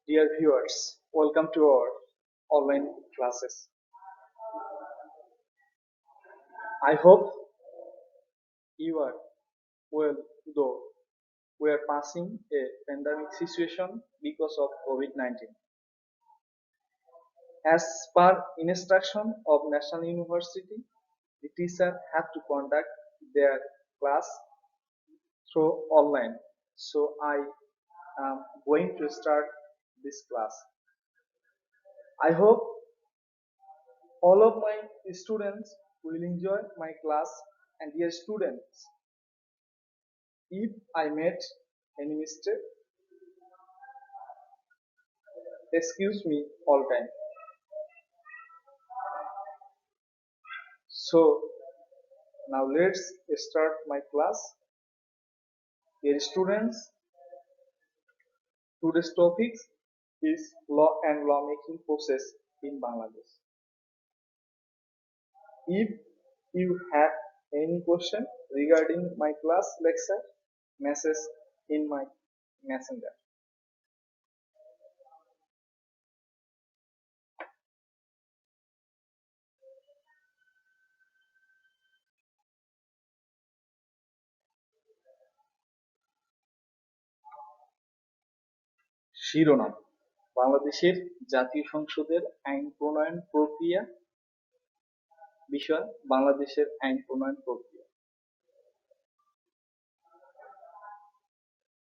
Dear viewers, welcome to our online classes. I hope you are well, though we are passing a pandemic situation because of COVID-19. As per instruction of National University, the teacher have to conduct their class through online. So I am going to start this class. I hope all of my students will enjoy my class. And dear students, if I made any mistake, excuse me all time. So now let's start my class. Dear students, today's topic is law and lawmaking process in Bangladesh. If you have any question regarding my class lecture, message in my messenger. শিরোনাম বাংলাদেশের জাতীয় সংসদের আইন প্রণয়ন প্রক্রিয়া বিষয় বাংলাদেশের আইন প্রণয়ন প্রক্রিয়া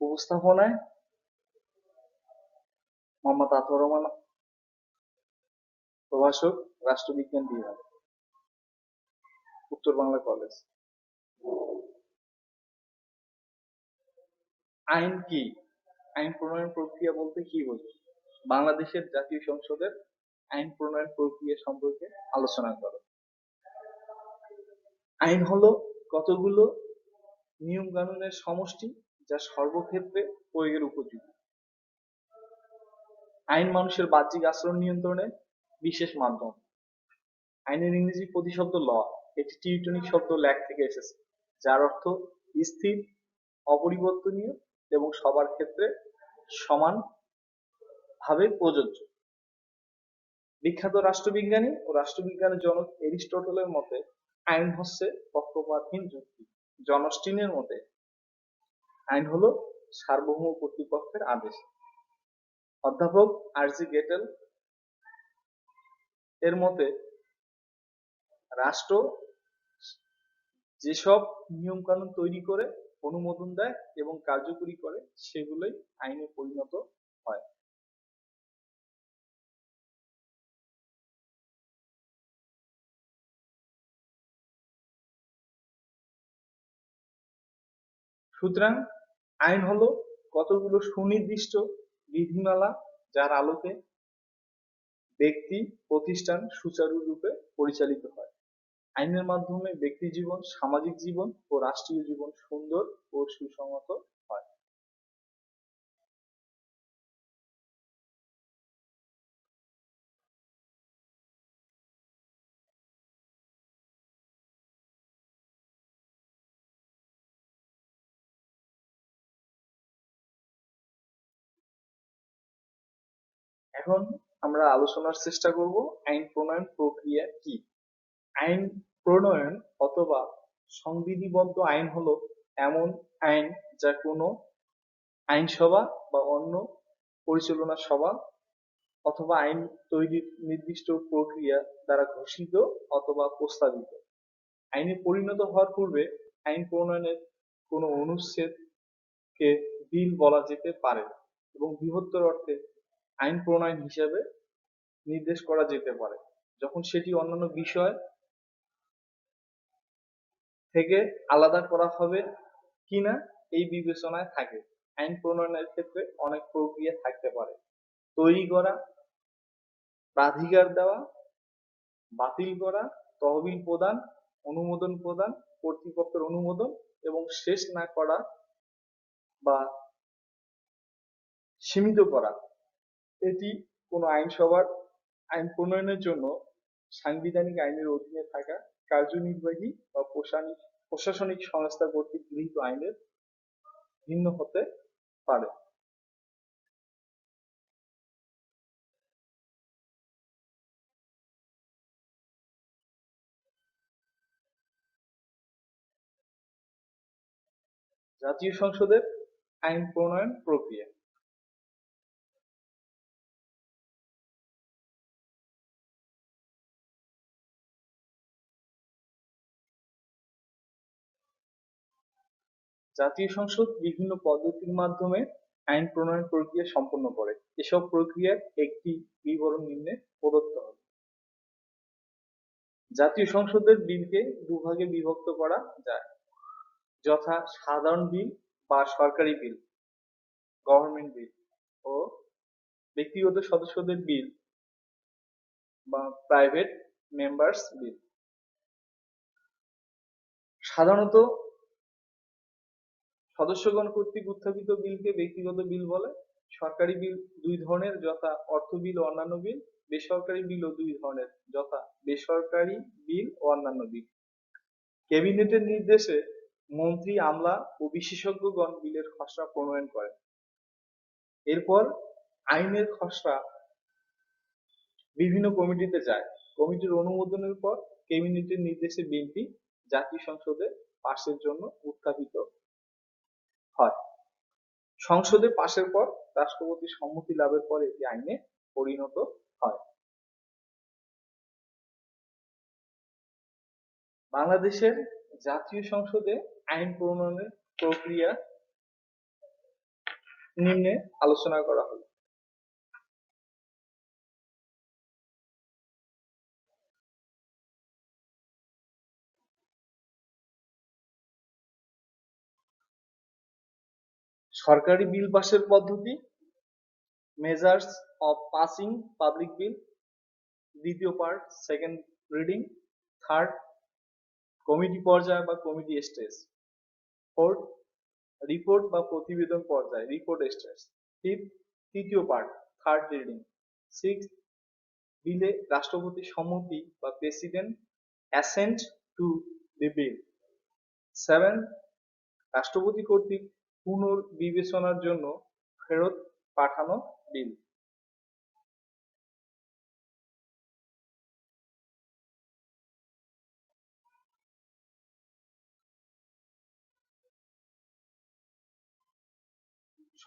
উপস্থাপনায় মোহাম্মদ আতর রহমান প্রভাষক রাষ্ট্রবিজ্ঞান বিভাগ উত্তর বাংলা কলেজ আইন কি আইন প্রণয়ন প্রক্রিয়া বলতে কি বোঝো বাংলাদেশের জাতীয় সংসদের আইন প্রণয়ন প্রক্রিয়া সম্পর্কে আলোচনা করো আইন হলো কতগুলো নিয়ম কানুনের সমষ্টি যা সর্বক্ষেত্রে প্রয়োগের উপযোগী আইন মানুষের বাহ্যিক আচরণ নিয়ন্ত্রণে বিশেষ মাধ্যম আইনের ইংরেজি প্রতিশব্দ ল এটি টিউটনিক শব্দ ল্যাগ থেকে এসেছে যার অর্থ স্থির অপরিবর্তনীয় এবং সবার ক্ষেত্রে সমানভাবে প্রযোজ্য বিখ্যাত রাষ্ট্রবিজ্ঞানী ও রাষ্ট্রবিজ্ঞানের জনক এরিস্টটলের মতে আইন হচ্ছে পক্ষপাতহীন যুক্তি জন স্টিনের মতে আইন হলো সার্বভৌম কর্তৃপক্ষের আদেশ অধ্যাপক আর.জি. গেটেল এর মতে রাষ্ট্র যেসব নিয়ম কানুন তৈরি করে অনুমোদন দেয় এবং কার্যকরী করে সেগুলোই আইনে পরিণত হয় সুতরাং আইন হলো কতগুলো সুনির্দিষ্ট বিধিমালা যার আলোকে ব্যক্তি প্রতিষ্ঠান সুচারুরূপে পরিচালিত হয় আইনের মাধ্যমে ব্যক্তি জীবন সামাজিক জীবন ও রাষ্ট্রীয় জীবন সুন্দর ও সুসংহত হয় এখন আমরা আলোচনার চেষ্টা করব আইন প্রণয়ন প্রক্রিয়া কি আইন প্রণয়ন অথবা সংবিধিবদ্ধ আইন হলো এমন আইন যা কোনো আইনসভা বা অন্য পরিচালনা সভা অথবা আইন তৈরির নির্দিষ্ট প্রক্রিয়া দ্বারা ঘোষিত অথবা প্রস্তাবিত আইনে পরিণত হওয়ার পূর্বে আইন প্রণয়নের কোনো অনুচ্ছেদকে বিল বলা যেতে পারে এবং বৃহত্তর অর্থে আইন প্রণয়ন হিসেবে নির্দেশ করা যেতে পারে যখন সেটি অন্যান্য বিষয় থেকে আলাদা করা হবে কিনা এই বিবেচনায় থাকে আইন প্রণয়নের ক্ষেত্রে অনেক প্রক্রিয়া থাকতে পারে তৈরি করা প্রাধিকার দেওয়া বাতিল করা তহবিল প্রদান অনুমোদন প্রদান কর্তৃপক্ষের অনুমোদন এবং শেষ না করা বা সীমিত করা এটি কোনো আইনসভার আইন প্রণয়নের জন্য সাংবিধানিক আইনের অধীনে থাকা কার্যনির্বাহী বা প্রশাসনিক সংস্থা কর্তৃক গৃহীত আইনের ভিন্ন হতে পারে জাতীয় সংসদের আইন প্রণয়ন প্রক্রিয়া। জাতীয় সংসদ বিভিন্ন পদ্ধতির মাধ্যমে আইন প্রণয়ন প্রক্রিয়া সম্পন্ন করে। এসব প্রক্রিয়ার একটি বিবরণ নিম্নে প্রদত্ত হল। জাতীয় সংসদের বিলকে দুভাগে বিভক্ত করা যায়, যথা সাধারণ বিল বা সরকারি বিল, গভর্নমেন্ট বিল, ও ব্যক্তিগত সদস্যদের বিল বা প্রাইভেট মেম্বার্স বিল। সাধারণত সদস্যগণ কর্তৃক উত্থাপিত বিলকে ব্যক্তিগত বিল বলে। সরকারি বিল দুই ধরনের, যথা অর্থ বিল ও অন্যান্য বিল। বেসরকারি বিলও দুই ধরনের, যথা বেসরকারি বিল ও অন্যান্য বিল। ক্যাবিনেটের নির্দেশে মন্ত্রী, আমলা ও বিশেষজ্ঞগণ বিলের খসড়া প্রণয়ন করেন। এরপর আইনের খসড়া বিভিন্ন কমিটিতে যায়। কমিটির অনুমোদনের পর ক্যাবিনেটের নির্দেশে বিলটি জাতীয় সংসদে পাশের জন্য উত্থাপিত হয়। সংসদে পাশের পর রাষ্ট্রপতির সম্মতি লাভের পর এটি আইনে পরিণত হয়। বাংলাদেশের জাতীয় সংসদে আইন প্রণয়নের প্রক্রিয়া নিম্নে আলোচনা করা হলো। সরকারি বিল পাশের পদ্ধতি, মেজার্স অফ পাসিং পাবলিক বিল। দ্বিতীয় part, second reading. Third, committee পর্যায় বা কমিটি স্টেজ। ফোর্থ, রিপোর্ট বা প্রতিবেদন পর্যায়, রিপোর্ট স্টেজ। ফিফথ, তৃতীয় পার্ট, থার্ড রিডিং। সিক্স, বিলে রাষ্ট্রপতির সম্মতি বা president accent to the bill. Seven, রাষ্ট্রপতি কর্তৃক পুনর্বিবেচনার জন্য ফেরত পাঠানো বিল।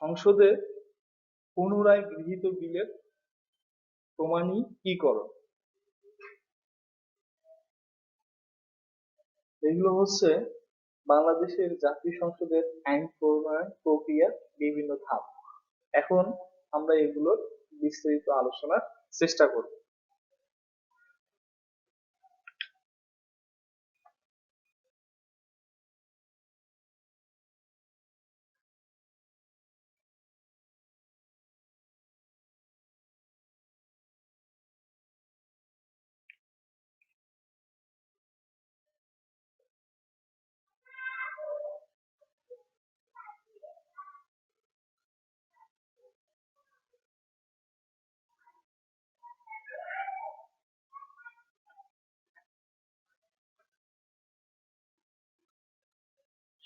সংসদে পুনরায় গৃহীত বিলের প্রমাণীকরণ। এগুলো হচ্ছে বাংলাদেশের জাতীয় সংসদের আইন প্রণয়ন প্রক্রিয়ার বিভিন্ন ধাপ। এখন আমরা এগুলোর বিস্তারিত আলোচনার চেষ্টা করব।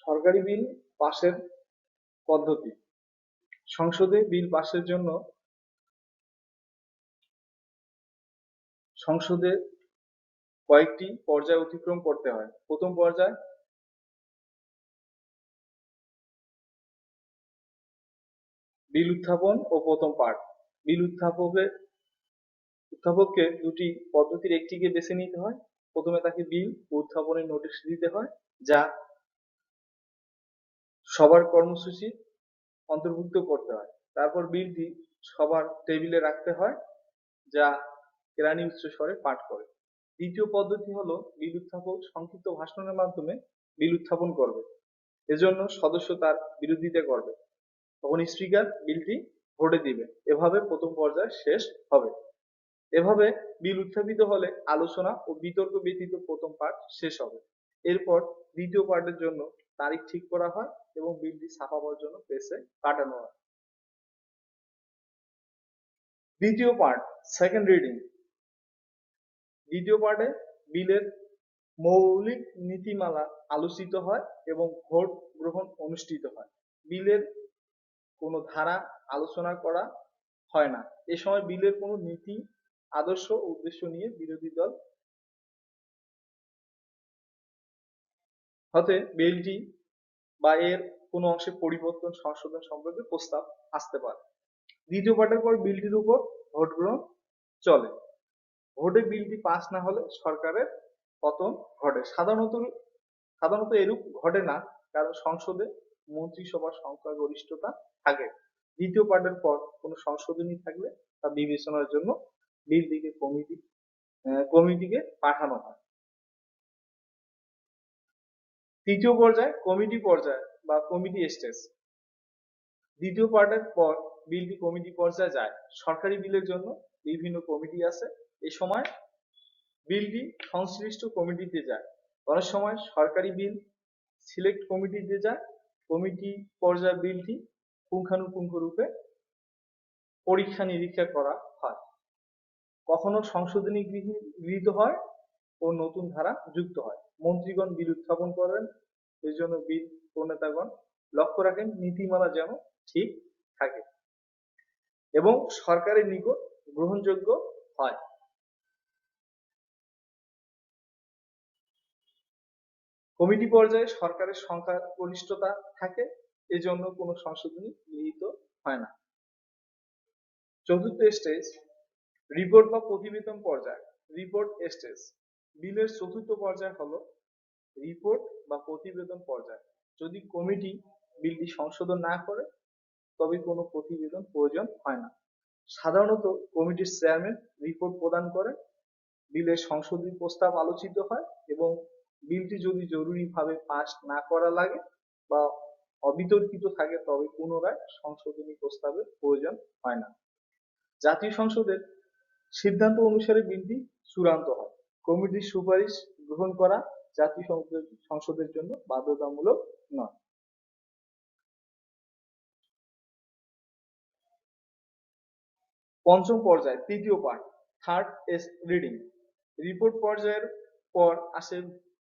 সরকারি বিল পাশের পদ্ধতি। সংসদে বিল পাশের জন্য সংসদে কয়েকটি পর্যায় অতিক্রম করতে হয়। প্রথম পর্যায়, বিল উত্থাপন ও প্রথম পাঠ। বিল উত্থাপককে দুটি পদ্ধতির একটিকে বেছে নিতে হয়। প্রথমে তাকে বিল উত্থাপনের নোটিশ দিতে হয়, যা সবার কর্মসূচি অন্তর্ভুক্ত করতে হয়। তারপর বিলটি সবার টেবিলে রাখতে হয়, যা কেরানি উচ্চস্বরে পাঠ করে। দ্বিতীয় পদ্ধতি হলো বিল উত্থাপক সংক্ষিপ্ত ভাষণের মাধ্যমে বিল উত্থাপন করবে। এজন্য সদস্য তার বিরোধিতা করবে, তখন স্পিকার বিলটি ভোটে দিবে। এভাবে প্রথম পর্যায় শেষ হবে। এভাবে বিল উত্থাপিত হলে আলোচনা ও বিতর্ক ব্যতীত প্রথম পাঠ শেষ হবে। এরপর দ্বিতীয় পাঠের জন্য তারিখ ঠিক করা হয় এবং বিলটি ছাপাবার জন্য প্রেসে পাঠানো হয়। দ্বিতীয় পার্ট, সেকেন্ড রিডিং। দ্বিতীয় পার্টে বিলের মৌলিক নীতিমালা আলোচিত হয় এবং ভোট গ্রহণ অনুষ্ঠিত হয়। বিলের কোনো ধারা আলোচনা করা হয় না। এ সময় বিলের কোনো নীতি, আদর্শ, উদ্দেশ্য নিয়ে বিরোধী দল হতে বিলটি বা এর কোনো অংশে পরিবর্তন সংশোধন সম্পর্কে প্রস্তাব আসতে পারে। দ্বিতীয় পাঠের পর বিলটির উপর ভোট গ্রহণ চলে। ভোটে বিলটি পাস না হলে সরকারের পতন ঘটে। সাধারণত এরূপ ঘটে না, কারণ সংসদে মন্ত্রিসভার সংখ্যাগরিষ্ঠতা থাকে। দ্বিতীয় পাঠের পর কোনো সংশোধনী থাকলে তা বিবেচনার জন্য বিলটিকে কমিটিকে পাঠানো হয়। তৃতীয় পর্যায় কমিটি পর্যায় বা কমিটি স্টেজ। দ্বিতীয় পার্টের পর বিলটি কমিটি পর্যায়ে যায়। সরকারি বিলের জন্য বিভিন্ন কমিটি আছে। এই সময় বিলটি সংশ্লিষ্ট কমিটিতে যায়। অনেক সময় সরকারি বিল সিলেক্ট কমিটিতে যায়। কমিটি পর্যায়ে বিলটি পুঙ্খানুপুঙ্খ রূপে পরীক্ষা নিরীক্ষা করা হয়। কখনো সংশোধনী গৃহীত হয় ও নতুন ধারা যুক্ত হয়। মন্ত্রীগণ বিল উত্থাপন করেন, এই জন্য বিল প্রণেতাগণ লক্ষ্য রাখেন নীতিমালা যেন ঠিক থাকে এবং সরকারের নিকট গ্রহণযোগ্য হয়। কমিটি পর্যায়ে সরকারের সংখ্যাগরিষ্ঠতা থাকে, এজন্য কোনো সংশোধনী গৃহীত হয় না। চতুর্থ স্টেজ রিপোর্ট বা প্রতিবেদন পর্যায়। Report stage. বিলের চতুর্থ পর্যায় হলো রিপোর্ট বা প্রতিবেদন পর্যায়। যদি কমিটি বিলটি সংশোধন না করে তবে কোনো প্রতিবেদন প্রয়োজন হয় না। সাধারণত কমিটির চেয়ারম্যান রিপোর্ট প্রদান করেন, বিলের সংশোধনী প্রস্তাব আলোচিত হয় এবং বিলটি যদি জরুরিভাবে পাস না করা লাগে বা অবিতর্কিত থাকে তবে পুনরায় সংশোধনী প্রস্তাবের প্রয়োজন হয় না। জাতীয় সংসদের সিদ্ধান্ত অনুসারে বিলটি চূড়ান্ত হয়। কমিটির সুপারিশ গ্রহণ করা জাতীয় সংসদের জন্য বাধ্যতামূলক নয়। পঞ্চম পর্যায় তৃতীয় পার্ট থার্ড রিডিং। রিপোর্ট পর্যায়ের পর আসে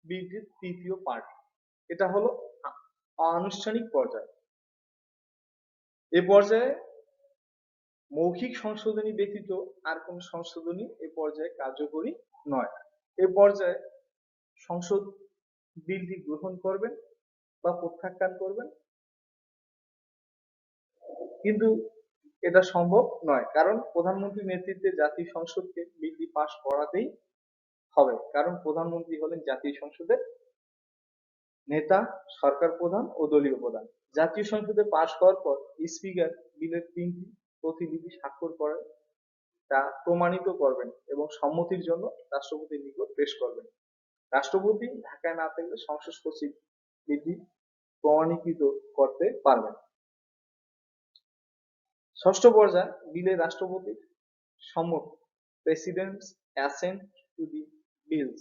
বিলটির তৃতীয় পার্ট। এটা হলো আনুষ্ঠানিক পর্যায়। এ পর্যায়ে মৌখিক সংশোধনী ব্যতীত আর কোন সংশোধনী এ পর্যায়ে কার্যকরী নয়। এ পর্যায়ে সংসদ বিলটি গ্রহণ করবেন বা প্রত্যাখ্যান করবেন, কিন্তু এটা সম্ভব নয়, কারণ প্রধানমন্ত্রীর নেতৃত্বে জাতীয় সংসদকে বিলটি পাস করাতেই হবে, কারণ প্রধানমন্ত্রী হলেন জাতীয় সংসদের নেতা, সরকার প্রধান ও দলীয় প্রধান। জাতীয় সংসদে পাস হওয়ার পর স্পিকার বিলের 3টি প্রতিলিপি স্বাক্ষর করেন, তা প্রমাণিত করবেন এবং সম্মতির জন্য রাষ্ট্রপতির নিকট পেশ করবেন। রাষ্ট্রপতি ঢাকায় না থাকলে সংসদ সচিব বিলটি প্রমাণীকৃত করতে পারবেন। ষষ্ঠ পর্যায় বিলে রাষ্ট্রপতির সম্মতি, প্রেসিডেন্টস অ্যাসেন্ট টু দি বিলস।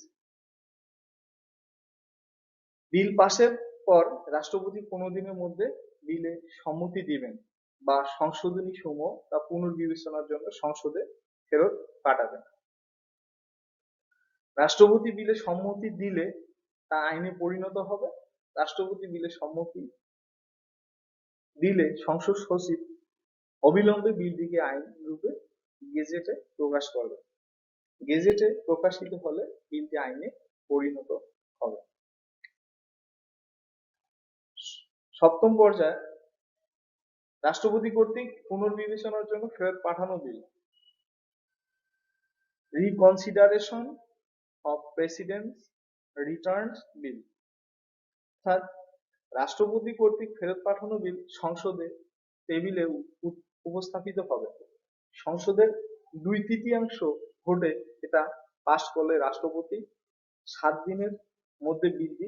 বিল পাশের পর রাষ্ট্রপতি 15 দিনের মধ্যে বিলে সম্মতি দিবেন বা সংশোধনী সমূহ তা পুনর্বিবেচনার জন্য সংসদে ফেরত পাঠাবেন। রাষ্ট্রপতি বিলে সম্মতি দিলে তা আইনে পরিণত হবে। রাষ্ট্রপতি বিলে সম্মতি দিলে সংসদ সচিব অবিলম্বে বিলটিকে আইন রূপে গেজেটে প্রকাশ করবে। গেজেটে প্রকাশিত হলে বিলটি আইনে পরিণত হবে। সপ্তম পর্যায়ে রাষ্ট্রপতি কর্তৃক পুনর্বিবেচনার জন্য ফেরত পাঠানো বিল, রিকনসিডারেশন অফ প্রেসিডেন্টস রিটার্নস বিল। অর্থাৎ রাষ্ট্রপতি কর্তৃক ফেরত পাঠানো বিল সংসদে টেবিলে উপস্থাপিত হবে। সংসদের 2/3 ভোটে এটা পাশ করলে রাষ্ট্রপতি 7 দিনের মধ্যে বিলটি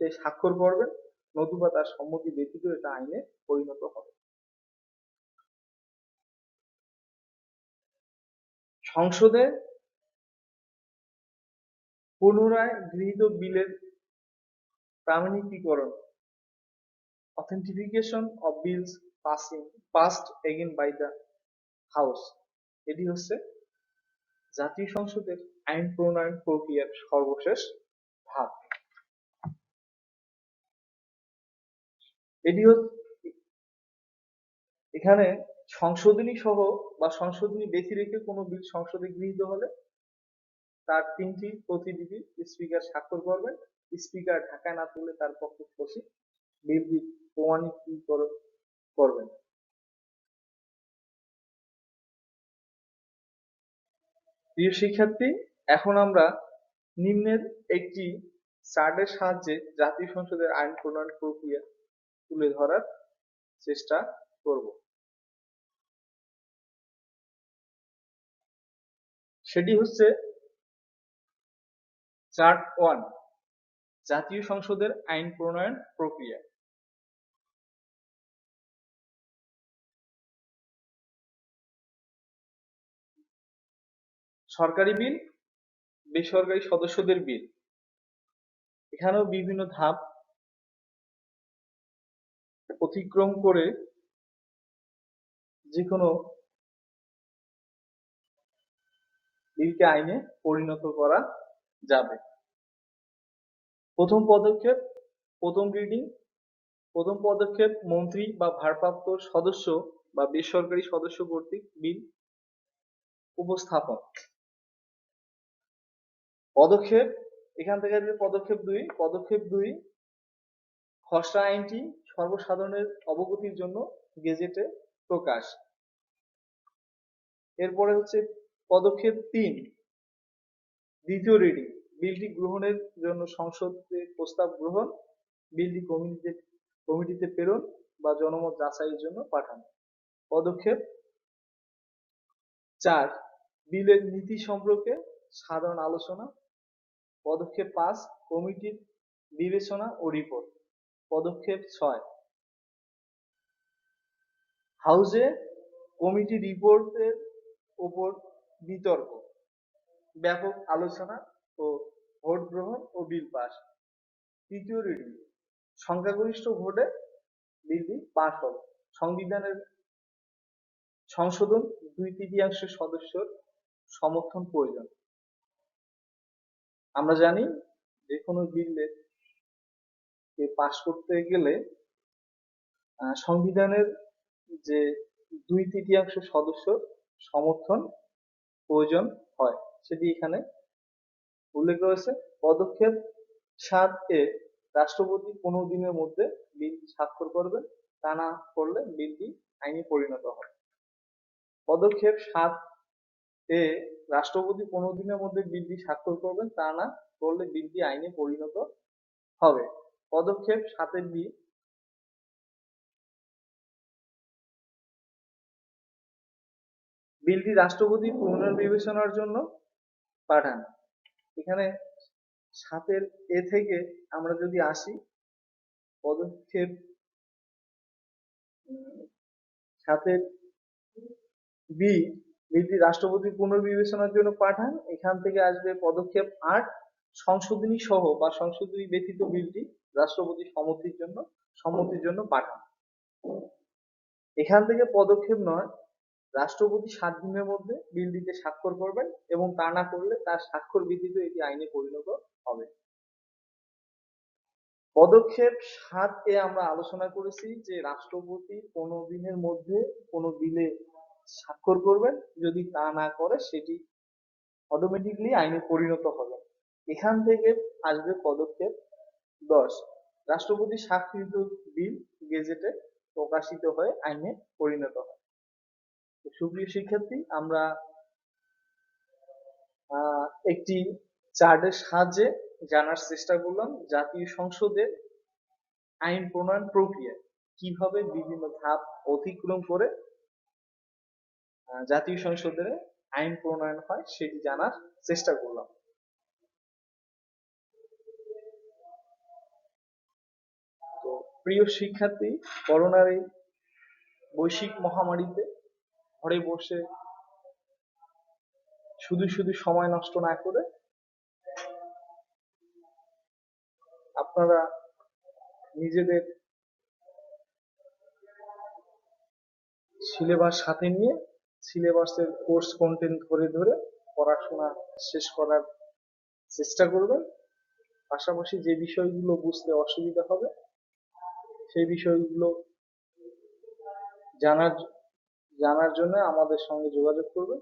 স্বাক্ষর করবেন, নতুবা তার সম্মতি ব্যতীত এটা আইনে পরিণত হবে। সংসদে পুনরায় গৃহীত বিলের প্রামাণিকীকরণ, authentification of bills passed again by the house, এটি হচ্ছে জাতীয় সংসদের আইন প্রণয়ন প্রক্রিয়ার সর্বশেষ ধাপ। এটি এখানে সংশোধনী সহ বা সংশোধনী ব্যতি রেখে কোনো বিল সংসদে গৃহীত হলে তার 3টি প্রতিলিপি স্পিকার স্বাক্ষর করবেন। স্পিকার ঢাকায় না থাকলে তার পক্ষে সচিব বিলটি প্রমাণীকরণ করবেন। প্রিয় শিক্ষার্থী, এখন আমরা নিম্নের একটি চার্টের সাহায্যে জাতীয় সংসদের আইন প্রণয়ন প্রক্রিয়া তুলে ধরার চেষ্টা করব। সেটি হচ্ছে চার্ট 1, জাতীয় সংসদের আইন প্রণয়ন প্রক্রিয়া। সরকারি বিল, বেসরকারি সদস্যদের বিল, এখানেও বিভিন্ন ধাপ অতিক্রম করে যে কোনো বিলকে আইনে পরিণত করা যাবে। প্রথম পদক্ষেপ, প্রথম রিডিং। প্রথম পদক্ষেপ, মন্ত্রী বা ভারপ্রাপ্ত সদস্য বা বেসরকারি সদস্য কর্তৃক বিল উপস্থাপন। পদক্ষেপ, এখান থেকে আসবে পদক্ষেপ 2। পদক্ষেপ 2, খসড়া আইনটি সর্বসাধারণের অবগতির জন্য গেজেটে প্রকাশ। এরপরে হচ্ছে পদক্ষেপ 3, দ্বিতীয় রিডিং। বিলটি গ্রহণের জন্য সংসদে প্রস্তাব গ্রহণ, বিলটি কমিটিতে প্রেরণ বা জনমত যাচাইয়ের জন্য পাঠানো। পদক্ষেপ 4, বিলের নীতি সম্পর্কে সাধারণ আলোচনা। পদক্ষেপ 5, কমিটির বিবেচনা ও রিপোর্ট। পদক্ষেপ 6, হাউজে কমিটি রিপোর্টের উপর বিতর্ক, ব্যাপক আলোচনা ও ভোট গ্রহণ ও বিল পাস। তৃতীয় রিডিং, সংখ্যাগরিষ্ঠ ভোটে বিলটি পাস হবে। সংবিধানের সংশোধন, 2/3 সদস্যের সমর্থন প্রয়োজন। আমরা জানি যে কোনো বিলে পাস করতে গেলে সংবিধানের যে 2/3 সদস্য সমর্থন প্রয়োজন হয়, সেটি এখানে উল্লেখ রয়েছে। পদক্ষেপ 7 এ, রাষ্ট্রপতি 15 দিনের মধ্যে বিল স্বাক্ষর করবেন, তা না করলে বিলটি আইনে পরিণত হয়। পদক্ষেপ 7 এ, রাষ্ট্রপতি 15 দিনের মধ্যে বিলটি স্বাক্ষর করবেন, তা না করলে বিলটি আইনে পরিণত হবে। পদক্ষেপ 7 বি, বিলটি রাষ্ট্রপতি পুনর্বিবেচনার জন্য পাঠান। এখানে 7 এ থেকে আমরা যদি আসি, পদক্ষেপ 7 বি, বিলটি রাষ্ট্রপতি পুনর্বিবেচনার জন্য পাঠান। এখান থেকে আসবে পদক্ষেপ 8, সংশোধনী সহ বা সংশোধনী ব্যতীত বিলটি রাষ্ট্রপতি সম্মতির জন্য পাঠান। এখান থেকে পদক্ষেপ 9, রাষ্ট্রপতি 7 দিনের মধ্যে বিলটিতে স্বাক্ষর করবেন এবং তা না করলে তার স্বাক্ষর ব্যতীত এটি আইনে পরিণত হবে। পদক্ষেপ 7 এ আমরা আলোচনা করেছি যে রাষ্ট্রপতি 15 দিনের মধ্যে কোনো বিলে স্বাক্ষর করবেন, যদি তা না করে সেটি অটোমেটিকলি আইনে পরিণত হবে। এখান থেকে আসবে পদক্ষেপ 10, রাষ্ট্রপতি স্বাক্ষরিত বিল গেজেটে প্রকাশিত হয়ে আইনে পরিণত হয়। সুপ্রিয় শিক্ষার্থী, আমরা একটি চার্টের সাহায্যে জানার চেষ্টা করলাম জাতীয় সংসদের আইন প্রণয়ন প্রক্রিয়া কিভাবে বিভিন্ন ধাপ অতিক্রম করে জাতীয় সংসদে আইন প্রণয়ন হয় সেটি জানার চেষ্টা করলাম। তো প্রিয় শিক্ষার্থী, করোনার এই বৈশ্বিক মহামারীতে ঘরে বসে শুধু শুধু সময় নষ্ট না করে আপনারা নিজেদের সিলেবাস সাথে নিয়ে সিলেবাসের কোর্স কন্টেন্ট ধরে ধরে পড়াশোনা শেষ করার চেষ্টা করবেন। পাশাপাশি যে বিষয়গুলো বুঝতে অসুবিধা হবে সেই বিষয়গুলো জানার জন্য আমাদের সঙ্গে যোগাযোগ করবেন।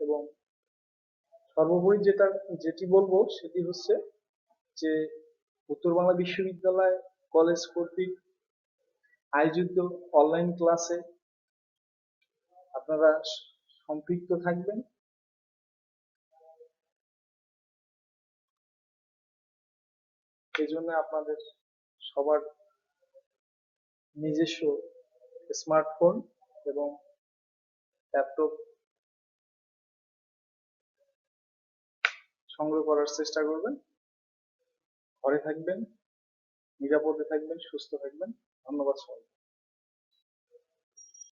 এবং সর্বোপরি যেটি বলবো সেটি হচ্ছে যে উত্তর বাংলা বিশ্ববিদ্যালয় কলেজ কর্তৃক আয়োজিত অনলাইন ক্লাসে আপনারা সম্পৃক্ত থাকবেন। এই জন্য আপনাদের সবার নিজস্ব স্মার্টফোন এবং ল্যাপটপ সংগ্রহ করার চেষ্টা করবেন। ঘরে থাকবেন, নিরাপদে থাকবেন, সুস্থ থাকবেন। ধন্যবাদ সবাইকে।